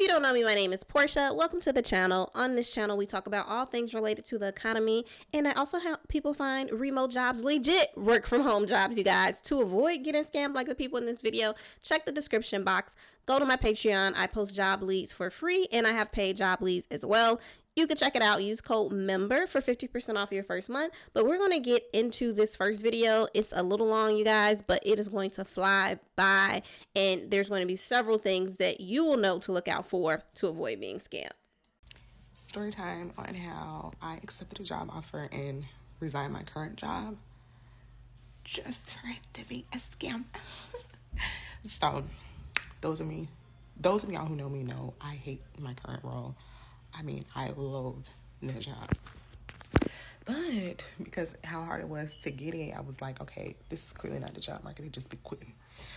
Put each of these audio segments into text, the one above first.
you don't know me, my name is Portia. Welcome to the channel. On this channel, we talk about all things related to the economy, and I also help people find remote jobs, legit work from home jobs, you guys. To avoid getting scammed like the people in this video, check the description box. Go to my Patreon. I post job leads for free, and I have paid job leads as well. You can check it out. Use code MEMBER for 50% off your first month. But we're going to get into this first video. It's a little long, you guys, but it is going to fly by. And there's going to be several things that you will know to look out for to avoid being scammed. Story time on how I accepted a job offer and resigned my current job just for it to be a scam. So, those of y'all who know me know I hate my current role. I mean, I loathe the job. But because how hard it was to get it, I was like, okay, this is clearly not the job market. They just be quitting.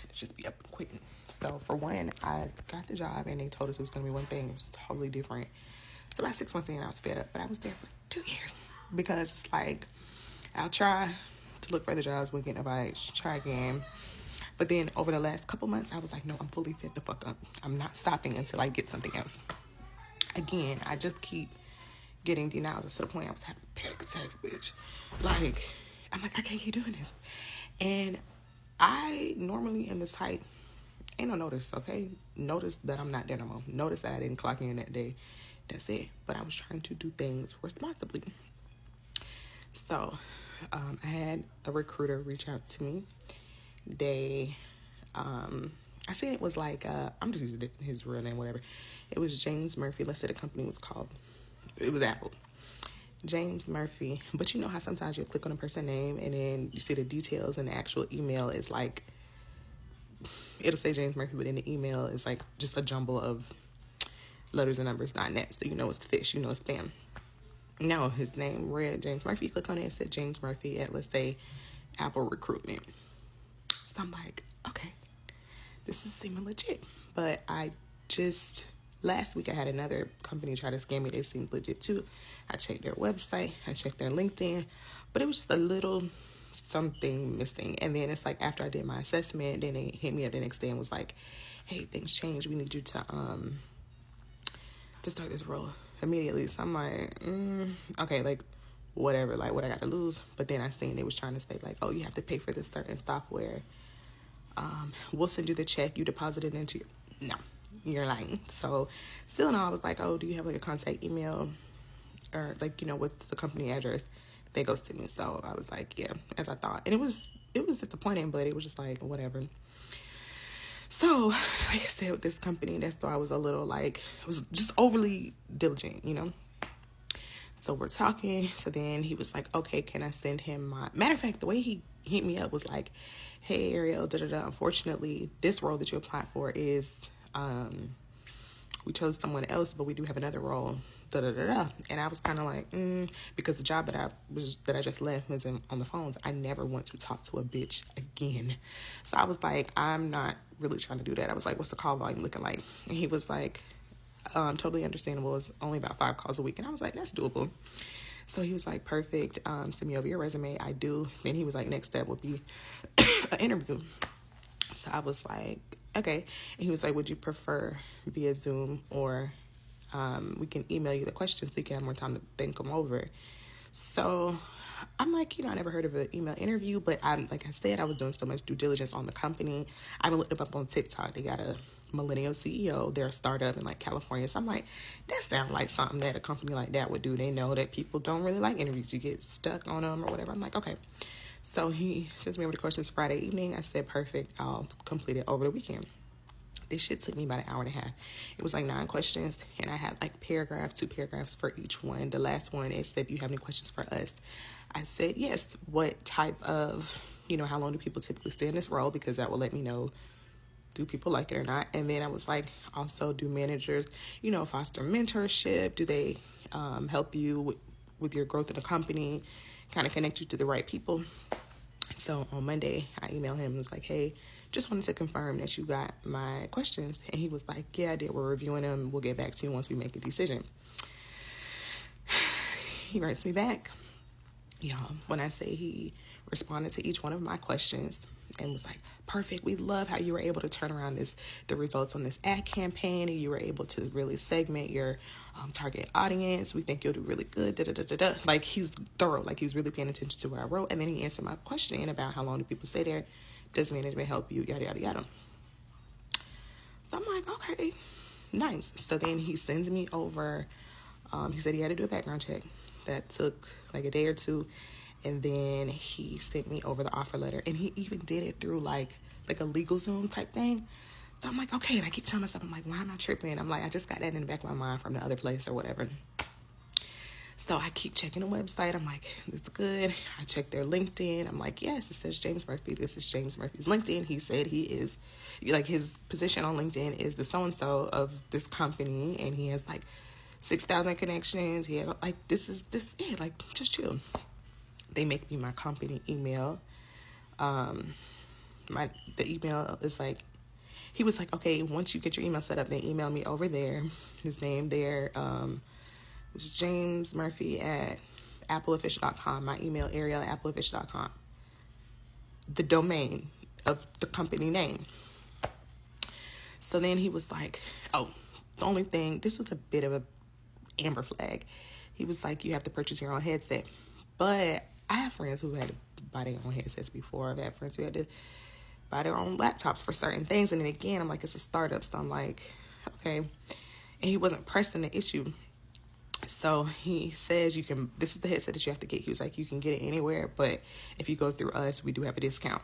They just be up and quitting. So for one, I got the job and they told us it was going to be one thing. It was totally different. So about 6 months in, I was fed up. But I was there for 2 years. Because it's like, I'll try to look for other jobs. We'll get invited. Try again. But then over the last couple months, I was like, no, I'm fully fed the fuck up. I'm not stopping until I get something else. Again, I just keep getting denials to the point I was having panic attacks, bitch. Like, I'm like, I can't keep doing this. And I normally am the type, ain't no notice, okay? Notice that I'm not there no more. Notice that I didn't clock in that day. That's it. But I was trying to do things responsibly. So, I had a recruiter reach out to me. I seen it was like, I'm just using his real name, whatever. It was James Murphy. Let's say the company was called, it was Apple. James Murphy. But you know how sometimes you click on a person's name and then you see the details and the actual email is like, it'll say James Murphy, but in the email is like just a jumble of letters and numbers, not net. So you know it's fish, you know it's spam. No, his name read James Murphy. You click on it, it said James Murphy at, let's say, Apple Recruitment. So I'm like, okay, this is seeming legit. But last week I had another company try to scam me. They seemed legit too. I checked their website, I checked their LinkedIn, but it was just a little something missing. And then it's like after I did my assessment, then they hit me up the next day and was like, hey, things changed. We need you to start this role immediately. So I'm like, okay, like whatever, like what I got to lose. But then I seen they was trying to say like, oh, you have to pay for this certain software. We'll send you the check. You deposit it into your... No, you're lying. So still no, I was like, oh, do you have like a contact email or like, you know, what's the company address? They ghosted me. So I was like, yeah, as I thought. And it was disappointing, but it was just like, whatever. So like I said, with this company, that's why I was a little like, it was just overly diligent, you know? So we're talking. So then he was like, okay, can I send him my... Matter of fact, the way he hit me up was like, hey, Ariel, unfortunately, this role that you applied for is, we chose someone else, but we do have another role, And I was kind of like, because the job that I just left was on the phones. I never want to talk to a bitch again. So I was like, I'm not really trying to do that. I was like, what's the call volume looking like? And he was like, totally understandable. It's only about 5 calls a week. And I was like, that's doable. So he was like, perfect. Send me over your resume. I do. Then he was like, next step would be an interview. So I was like, okay. And he was like, would you prefer via Zoom or we can email you the questions so you can have more time to think them over. So I'm like, I never heard of an email interview, but like I said, I was doing so much due diligence on the company. I even looked them up on TikTok. They got a millennial CEO. They're a startup in like California. So I'm like, that sounds like something that a company like that would do. They know that people don't really like interviews. You get stuck on them or whatever. I'm like, okay. So he sends me over the questions Friday evening. I said, perfect. I'll complete it over the weekend. This shit took me about an hour and a half. It was like 9 questions, and I had like 2 paragraphs for each one. The last one, it said, do you have any questions for us? I said, yes. What type of, how long do people typically stay in this role? Because that will let me know, do people like it or not? And then I was like, also, do managers, foster mentorship? Do they help you with your growth in the company, kind of connect you to the right people? So on Monday, I emailed him and was like, hey, just wanted to confirm that you got my questions. And he was like, yeah, I did. We're reviewing them. We'll get back to you once we make a decision. He writes me back. Y'all, when I say he responded to each one of my questions and was like, perfect, we love how you were able to turn around the results on this ad campaign, and you were able to really segment your target audience. We think you'll do really good, da da da da da. Like, he's thorough, like he was really paying attention to what I wrote. And then he answered my question about how long do people stay there, does management help you, yada yada yada. So I'm like, okay, nice. So then he sends me over, he said he had to do a background check. That took like a day or two. And then he sent me over the offer letter. And he even did it through like a legal Zoom type thing. So I'm like, okay. And I keep telling myself, I'm like, why am I tripping? I'm like, I just got that in the back of my mind from the other place or whatever. So I keep checking the website. I'm like, it's good. I check their LinkedIn. I'm like, yes, it says James Murphy. This is James Murphy's LinkedIn. He said he is, like, his position on LinkedIn is the so-and-so of this company. And he has like 6,000 connections. He had like, yeah, like, just chill. They make me my company email. The email is like, he was like, okay, once you get your email set up, they email me over there. His name there, it's James Murphy at appleofficial.com. My email, Ariel at appleofficial.com. The domain of the company name. So then he was like, oh, the only thing, this was a bit of a amber flag. He was like, you have to purchase your own headset. But I have friends who had to buy their own headsets before. I've had friends who had to buy their own laptops for certain things. And then again, I'm like, it's a startup. So I'm like, okay. And he wasn't pressing the issue. So he says this is the headset that you have to get. He was like, you can get it anywhere, but if you go through us, we do have a discount.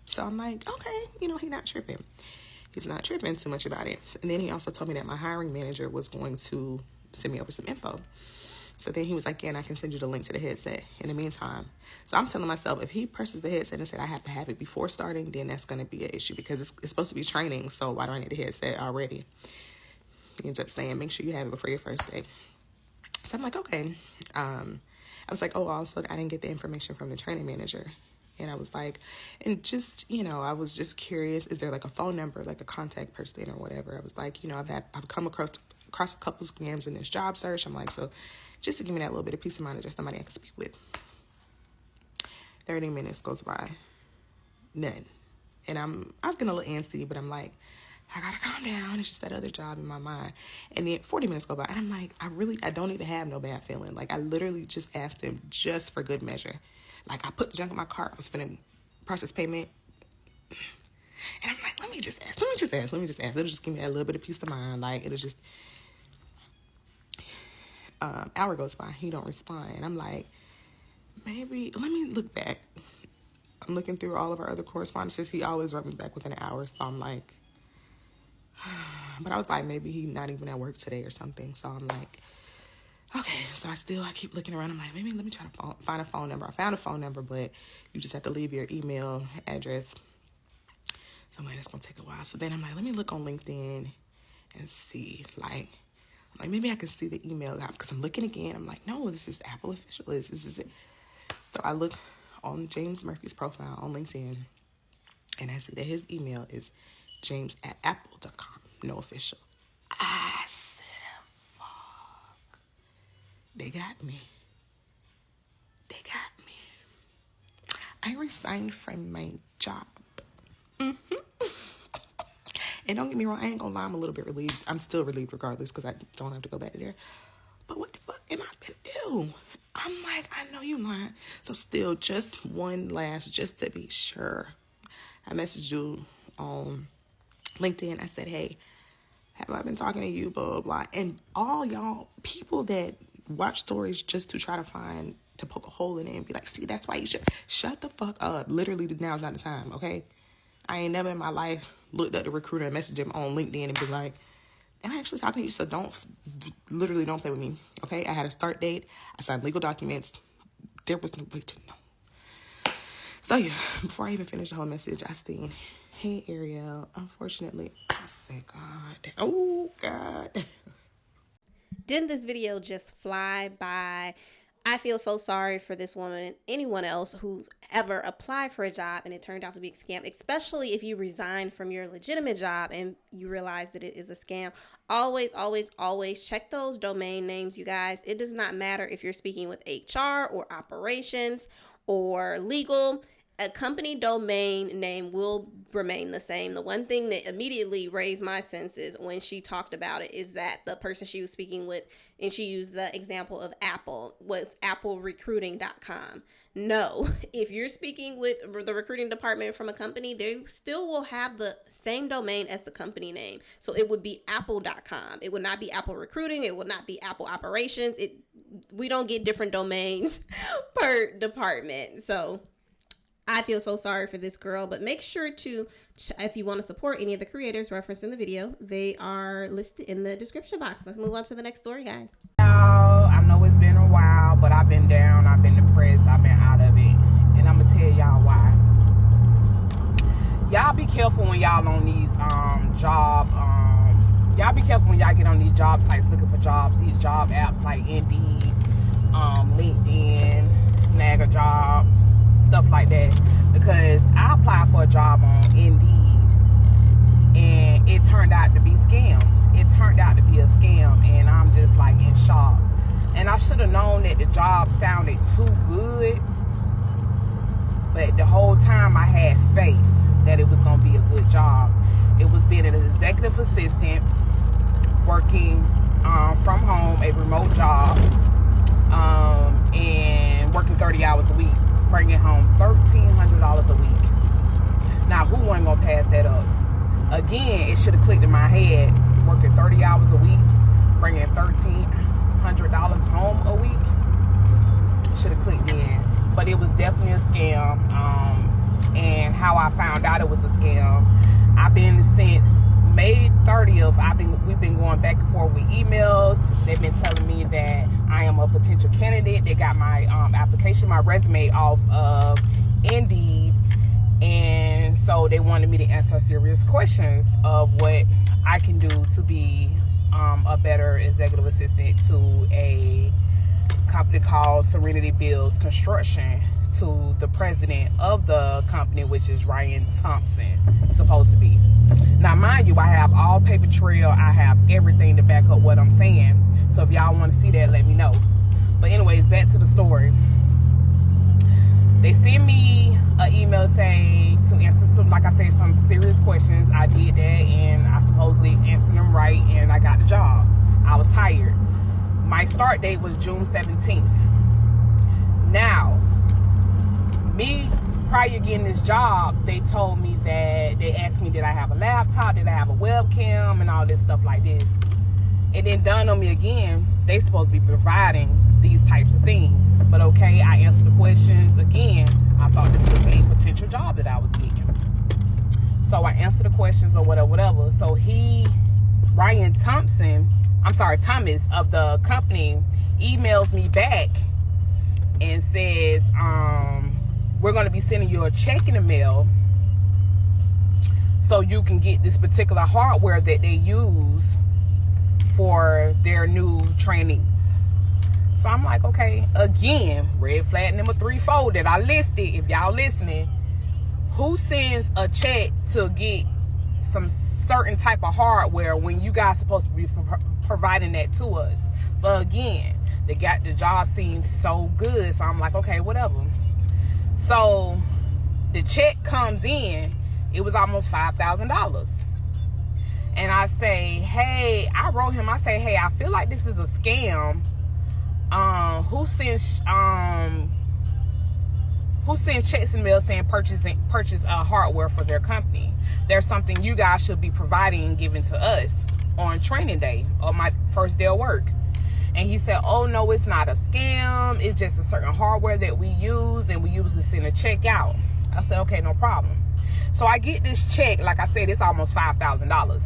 So I'm like, okay, he's not tripping. He's not tripping too much about it. And then he also told me that my hiring manager was going to send me over some info. So then he was like, yeah, and I can send you the link to the headset in the meantime. So I'm telling myself, if he presses the headset and said I have to have it before starting, then that's going to be an issue because it's supposed to be training. So why do I need a headset already? He ends up saying, make sure you have it before your first day. So I'm like, okay. I was like, oh, also, I didn't get the information from the training manager. And I was like, and just, I was just curious, is there like a phone number, like a contact person or whatever? I was like, I've come across a couple scams in this job search. I'm like, so just to give me that little bit of peace of mind, is there somebody I can speak with? 30 minutes goes by. None. And I was getting a little antsy, but I'm like, I gotta calm down. It's just that other job in my mind. And then 40 minutes go by, and I'm like, I don't even have no bad feeling. Like, I literally just asked him just for good measure. Like, I put junk in my cart. I was finna process payment. And I'm like, let me just ask. It'll just give me that little bit of peace of mind. Like, it'll just, hour goes by. He don't respond. And I'm like, maybe, let me look back. I'm looking through all of our other correspondences. He always wrote me back within an hour. So I'm like, but I was like, maybe he's not even at work today or something. So I'm like, okay. So I keep looking around. I'm like, maybe let me try to find a phone number. I found a phone number, but you just have to leave your email address. So I'm like, that's going to take a while. So then I'm like, let me look on LinkedIn and see. Like maybe I can see the email because I'm looking again. I'm like, no, this is Apple Official. This is it. So I look on James Murphy's profile on LinkedIn, and I see that his email is james@apple.com. No official. I said, fuck. They got me. I resigned from my job. And don't get me wrong, I ain't gonna lie, I'm a little bit relieved. I'm still relieved regardless because I don't have to go back to there. But what the fuck am I gonna do? I'm like, I know you lying. So still, just to be sure, I messaged you on LinkedIn. I said, hey, have I been talking to you, blah, blah, blah. And all y'all people that watch stories just to try to poke a hole in it and be like, see, that's why you should shut the fuck up. Literally, now's not the time, okay? I ain't never in my life looked at the recruiter and messaged him on LinkedIn and be like, am I actually talking to you? So don't play with me, okay? I had a start date. I signed legal documents. There was no way to know. So yeah, before I even finished the whole message, I seen, hey, Ariel, unfortunately, I said, God. Didn't this video just fly by? I feel so sorry for this woman and anyone else who's ever applied for a job and it turned out to be a scam, especially if you resign from your legitimate job and you realize that it is a scam. Always, always, always check those domain names, you guys. It does not matter if you're speaking with HR or operations or legal, a company domain name will remain the same. The one thing that immediately raised my senses when she talked about it is that the person she was speaking with, and she used the example of Apple, was applerecruiting.com. No, if you're speaking with the recruiting department from a company, they still will have the same domain as the company name. So it would be apple.com. It would not be Apple Recruiting. It would not be Apple Operations. We don't get different domains per department. So I feel so sorry for this girl, but make sure to, if you want to support any of the creators referenced in the video, they are listed in the description box. Let's move on to the next story, guys. I know it's been a while, but I've been down, I've been depressed, I've been out of it, and I'm gonna tell y'all why. Y'all be careful when y'all on these y'all be careful when y'all get on these job sites looking for jobs, these job apps like Indeed, LinkedIn, Snag a Job, stuff like that, because I applied for a job on Indeed and it turned out to be scam. It turned out to be a scam, and I'm just like in shock. And I should have known that the job sounded too good, but the whole time I had faith that it was going to be a good job. It was being an executive assistant, working from home, a remote job, and working 30 hours a week, bringing home $1,300 a week. Now, who wasn't going to pass that up? Again, it should have clicked in my head, working 30 hours a week, bringing $1,300 home a week. Should have clicked in. But it was definitely a scam. And how I found out it was a scam, I've been since May 30th, we've been going back and forth with emails. They've been telling me that I am a potential candidate. They got my application, my resume off of Indeed. And so they wanted me to answer serious questions of what I can do to be a better executive assistant to a company called Serenity Builds Construction, to the president of the company, which is Ryan Thompson, supposed to be. Now, mind you, I have all paper trail. I have everything to back up what I'm saying. So if y'all want to see that, let me know. But anyways, back to the story. They sent me an email saying to answer some, like I said, some serious questions. I did that, and I supposedly answered them right, and I got the job. I was tired. My start date was June 17th. Now, me, prior to getting this job, they told me that, they asked me, did I have a laptop, did I have a webcam, and all this stuff like this. It then dawned on me again, they supposed to be providing these types of things. But okay, I answered the questions again. I thought this was a potential job that I was getting. So I answered the questions or whatever. So Ryan Thompson, Thomas of the company, emails me back and says, we're going to be sending you a check in the mail so you can get this particular hardware that they use for their new trainees. So I'm like, okay, again, red flag number 3-4 that I listed. If y'all listening, who sends a check to get some certain type of hardware when you guys supposed to be providing that to us? But again, the job seems so good, so I'm like, okay, whatever. So the check comes in, it was almost $5,000. And I say, hey, I wrote him, I say, hey, I feel like this is a scam. Who sends checks in mail saying purchase hardware for their company? There's something you guys should be providing and giving to us on training day or my first day of work. And he said, oh no, it's not a scam, it's just a certain hardware that we use, and we use to send a check out. I said, okay, no problem. So I get this check, like I said, it's almost $5,000.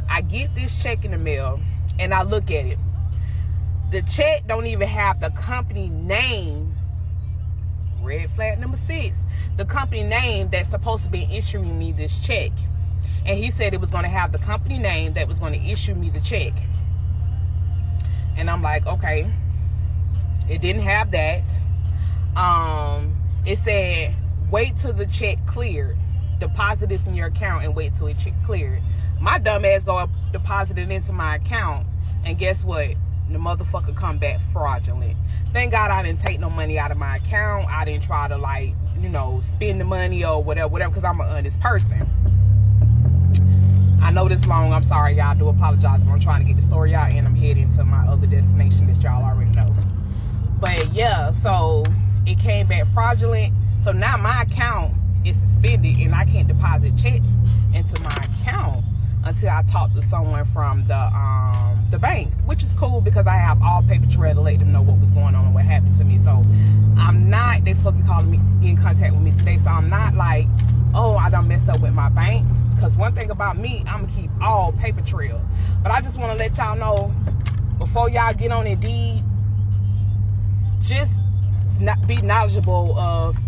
I get this check in the mail and I look at it. The check don't even have the company name. Red flag number 6. The company name that's supposed to be issuing me this check. And he said it was going to have the company name that was going to issue me the check. And I'm like, okay. It didn't have that. It said, wait till the check cleared. Deposit this in your account and wait till it check cleared. My dumb ass go up, deposit it into my account. And guess what? the motherfucker come back fraudulent. Thank God I didn't take no money out of my account. I didn't try to, like, you know, spend the money or whatever, because I'm an honest person. I know this long. I'm sorry, y'all. I do apologize, but I'm trying to get the story out, and I'm heading to my other destination that y'all already know. But yeah, so it came back fraudulent. So now my account is suspended, and I can't deposit checks into my account until I talk to someone from the bank, which is cool because I have all paper trail to let them know what was going on and what happened to me. So I'm not, they're supposed to be calling me, in contact with me today. So I'm not like, oh, I done messed up with my bank. Because one thing about me, I'm going to keep all paper trail. But I just want to let y'all know, before y'all get on Indeed, just be knowledgeable of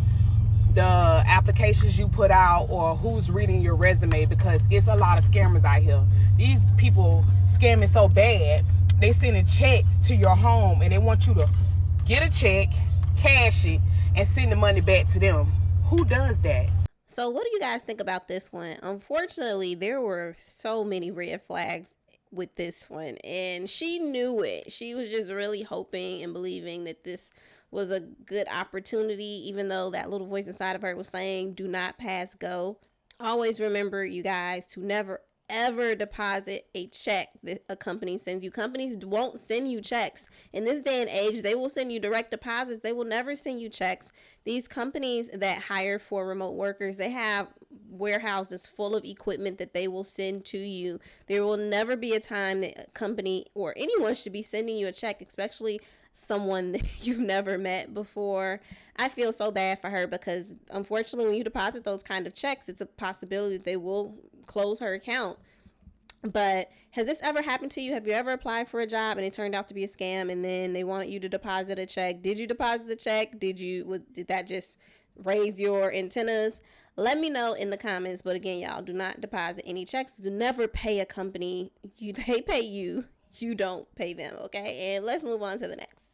the applications you put out or who's reading your resume, because it's a lot of scammers out here. These people scamming so bad, they sending checks to your home and they want you to get a check, cash it, and send the money back to them. Who does that? So what do you guys think about this one? Unfortunately, there were so many red flags with this one, and she knew it. She was just really hoping and believing that this was a good opportunity, even though that little voice inside of her was saying, do not pass go. Always remember, you guys, to never ever deposit a check that a company sends you. Companies won't send you checks. In this day and age, they will send you direct deposits. They will never send you checks. These companies that hire for remote workers, they have warehouses full of equipment that they will send to you. There will never be a time that a company or anyone should be sending you a check, especially someone that you've never met before. I feel so bad for her because unfortunately when you deposit those kind of checks, it's a possibility that they will close her account. But has this ever happened to you? Have you ever applied for a job and it turned out to be a scam and then they wanted you to deposit a check? Did you deposit the check? Did that just raise your antennas? Let me know in the comments. But again, y'all, do not deposit any checks. Do never pay a company. They pay you. You don't pay them, okay? And let's move on to the next.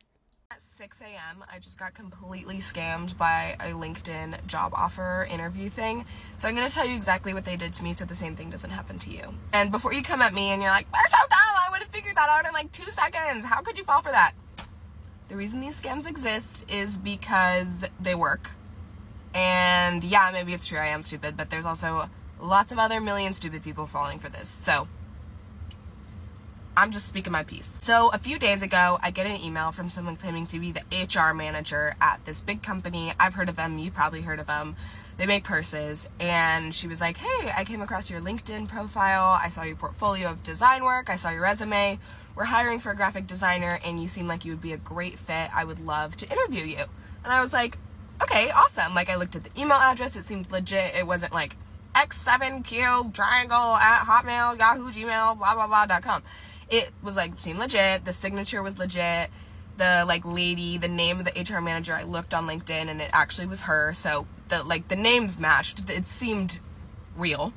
At 6 a.m., I just got completely scammed by a LinkedIn job offer interview thing. So I'm going to tell you exactly what they did to me so the same thing doesn't happen to you. And before you come at me and you're like, we're so dumb, I would have figured that out in like 2 seconds. How could you fall for that? The reason these scams exist is because they work. And yeah, maybe it's true, I am stupid, but there's also lots of other million stupid people falling for this. So I'm just speaking my piece. So a few days ago, I get an email from someone claiming to be the HR manager at this big company. I've heard of them. You've probably heard of them. They make purses. And she was like, hey, I came across your LinkedIn profile. I saw your portfolio of design work. I saw your resume. We're hiring for a graphic designer and you seem like you would be a great fit. I would love to interview you. And I was like, okay, awesome. Like I looked at the email address. It seemed legit. It wasn't like x7q triangle at hotmail, yahoo, gmail, blah, blah, blah.com. It was like, seemed legit. The signature was legit. The like lady, the name of the HR manager, I looked on LinkedIn and it actually was her. So the names matched. It seemed real.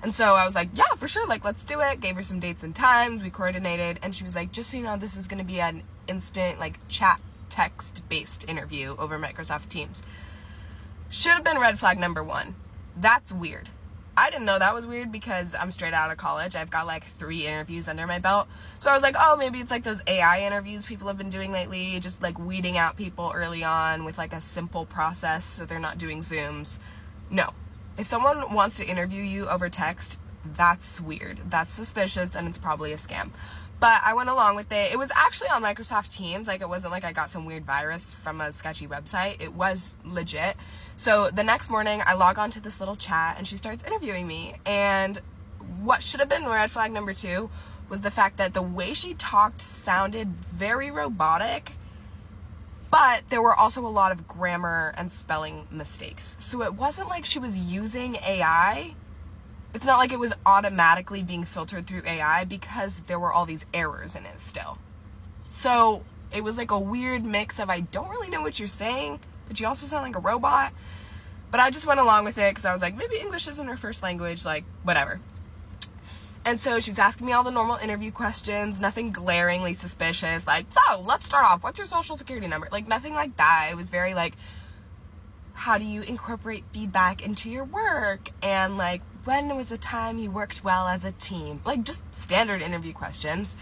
And so I was like, yeah, for sure. Like, let's do it. Gave her some dates and times. We coordinated. And she was like, just so you know, this is going to be an instant like chat text based interview over Microsoft Teams. Should have been red flag number 1. That's weird. I didn't know that was weird because I'm straight out of college. I've got like 3 interviews under my belt. So I was like, oh, maybe it's like those AI interviews people have been doing lately, just like weeding out people early on with like a simple process so they're not doing Zooms. No. If someone wants to interview you over text, that's weird. That's suspicious and it's probably a scam. But I went along with it. It was actually on Microsoft Teams. Like, it wasn't like I got some weird virus from a sketchy website. It was legit. So the next morning, I log on to this little chat, and she starts interviewing me. And what should have been red flag number 2 was the fact that the way she talked sounded very robotic, but there were also a lot of grammar and spelling mistakes. So it wasn't like she was using AI. It's not like it was automatically being filtered through AI because there were all these errors in it still. So it was like a weird mix of, I don't really know what you're saying, but you also sound like a robot. But I just went along with it because I was like, maybe English isn't her first language, like whatever. And so she's asking me all the normal interview questions, nothing glaringly suspicious, like, so let's start off, what's your social security number? Like nothing like that. It was very like, how do you incorporate feedback into your work? And like, when was the time you worked well as a team? Like just standard interview questions.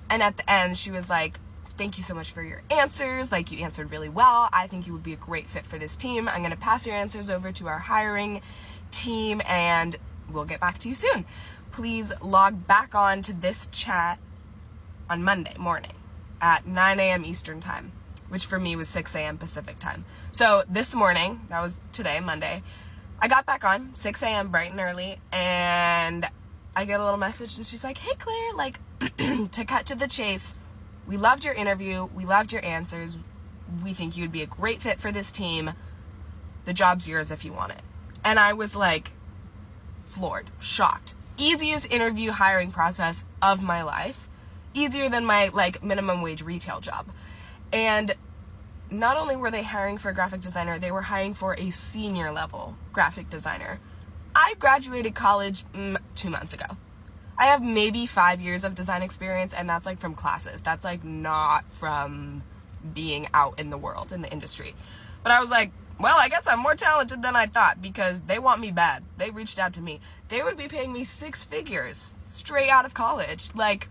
And at the end, she was like, thank you so much for your answers. Like, you answered really well. I think you would be a great fit for this team. I'm going to pass your answers over to our hiring team and we'll get back to you soon. Please log back on to this chat on Monday morning at 9 a.m. Eastern time, which for me was 6 a.m. Pacific time. So this morning, that was today, Monday, I got back on 6 a.m. bright and early, and I get a little message, and she's like, hey, Claire, like, to cut to the chase, we loved your interview, we loved your answers, we think you'd be a great fit for this team, the job's yours if you want it. And I was like, floored, shocked. Easiest interview hiring process of my life, easier than my, like, minimum wage retail job. And not only were they hiring for a graphic designer, they were hiring for a senior level graphic designer. I graduated college 2 months ago. I have maybe 5 years of design experience, and that's like from classes. That's like not from being out in the world, in the industry. But I was like, well, I guess I'm more talented than I thought because they want me bad. They reached out to me. They would be paying me 6 figures straight out of college. Like,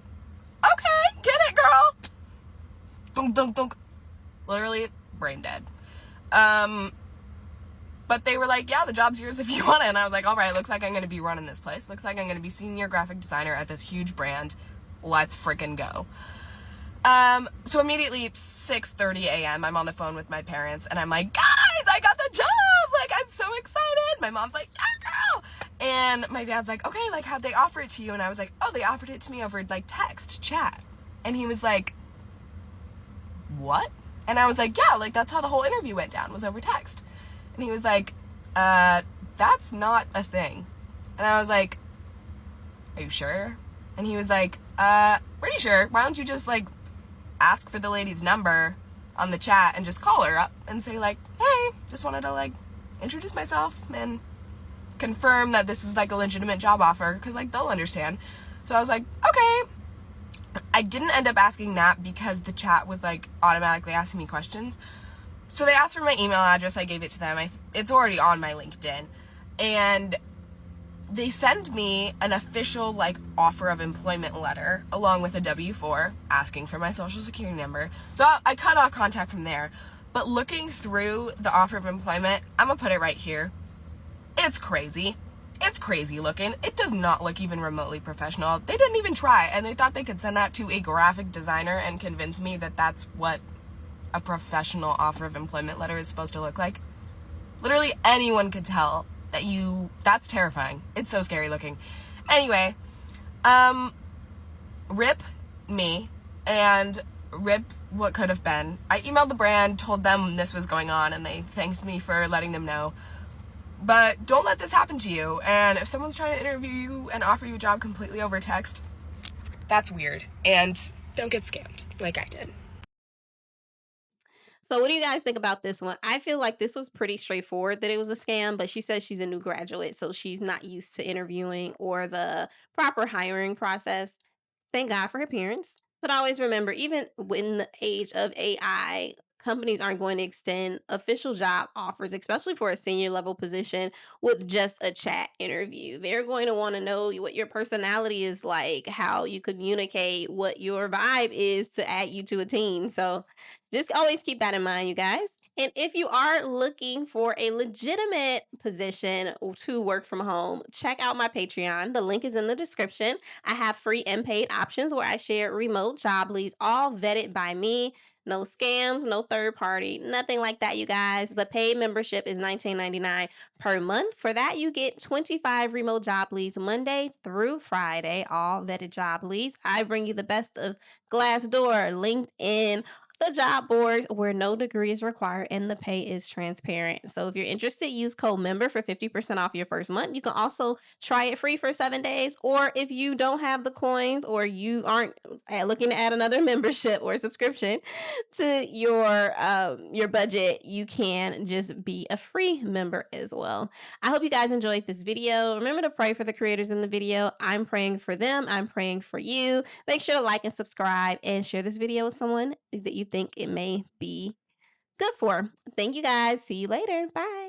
okay, get it, girl. Dunk, dunk, dunk. Literally brain dead. But they were like, yeah, the job's yours if you want it. And I was like, all right, looks like I'm going to be running this place. Looks like I'm going to be senior graphic designer at this huge brand. Let's freaking go. So immediately 6:30 a.m. I'm on the phone with my parents and I'm like, guys, I got the job. Like, I'm so excited. My mom's like, yeah, girl. And my dad's like, okay, like, how'd they offer it to you? And I was like, oh, they offered it to me over like text, chat. And he was like, what? And I was like, yeah, like, that's how the whole interview went down, was over text. And he was like, that's not a thing. And I was like, are you sure? And he was like, pretty sure. Why don't you just, like, ask for the lady's number on the chat and just call her up and say, like, hey, just wanted to, like, introduce myself and confirm that this is, like, a legitimate job offer, because, like, they'll understand. So I was like, okay. I didn't end up asking that because the chat was, like, automatically asking me questions. So they asked for my email address. I gave it to them. It's already on my LinkedIn. And they send me an official, like, offer of employment letter along with a W-4 asking for my social security number. So I cut off contact from there. But looking through the offer of employment, I'm going to put it right here. It's crazy. It's crazy looking. It does not look even remotely professional. They didn't even try. And they thought they could send that to a graphic designer and convince me that that's what a professional offer of employment letter is supposed to look like. Literally anyone could tell that that's terrifying. It's so scary looking. Anyway, rip me and rip what could have been. I emailed the brand, told them this was going on, and they thanked me for letting them know. But don't let this happen to you. And if someone's trying to interview you and offer you a job completely over text, that's weird. And don't get scammed like I did. So what do you guys think about this one? I feel like this was pretty straightforward that it was a scam, but she says she's a new graduate, so she's not used to interviewing or the proper hiring process. Thank God for her parents. But always remember, even in the age of AI, companies aren't going to extend official job offers, especially for a senior level position, with just a chat interview. They're going to want to know what your personality is like, how you communicate, what your vibe is to add you to a team. So just always keep that in mind, you guys. And if you are looking for a legitimate position to work from home, check out my Patreon. The link is in the description. I have free and paid options where I share remote job leads, all vetted by me. No scams, no third party, nothing like that, you guys. The paid membership is $19.99 per month. For that, you get 25 remote job leads Monday through Friday, all vetted job leads. I bring you the best of Glassdoor, LinkedIn, the job boards where no degree is required and the pay is transparent. So if you're interested, use code MEMBER for 50% off your first month. You can also try it free for 7 days. Or if you don't have the coins or you aren't looking to add another membership or subscription to your budget, you can just be a free member as well. I hope you guys enjoyed this video. Remember to pray for the creators in the video. I'm praying for them. I'm praying for you. Make sure to like and subscribe and share this video with someone that you think it may be good for. Thank you guys. See you later. Bye.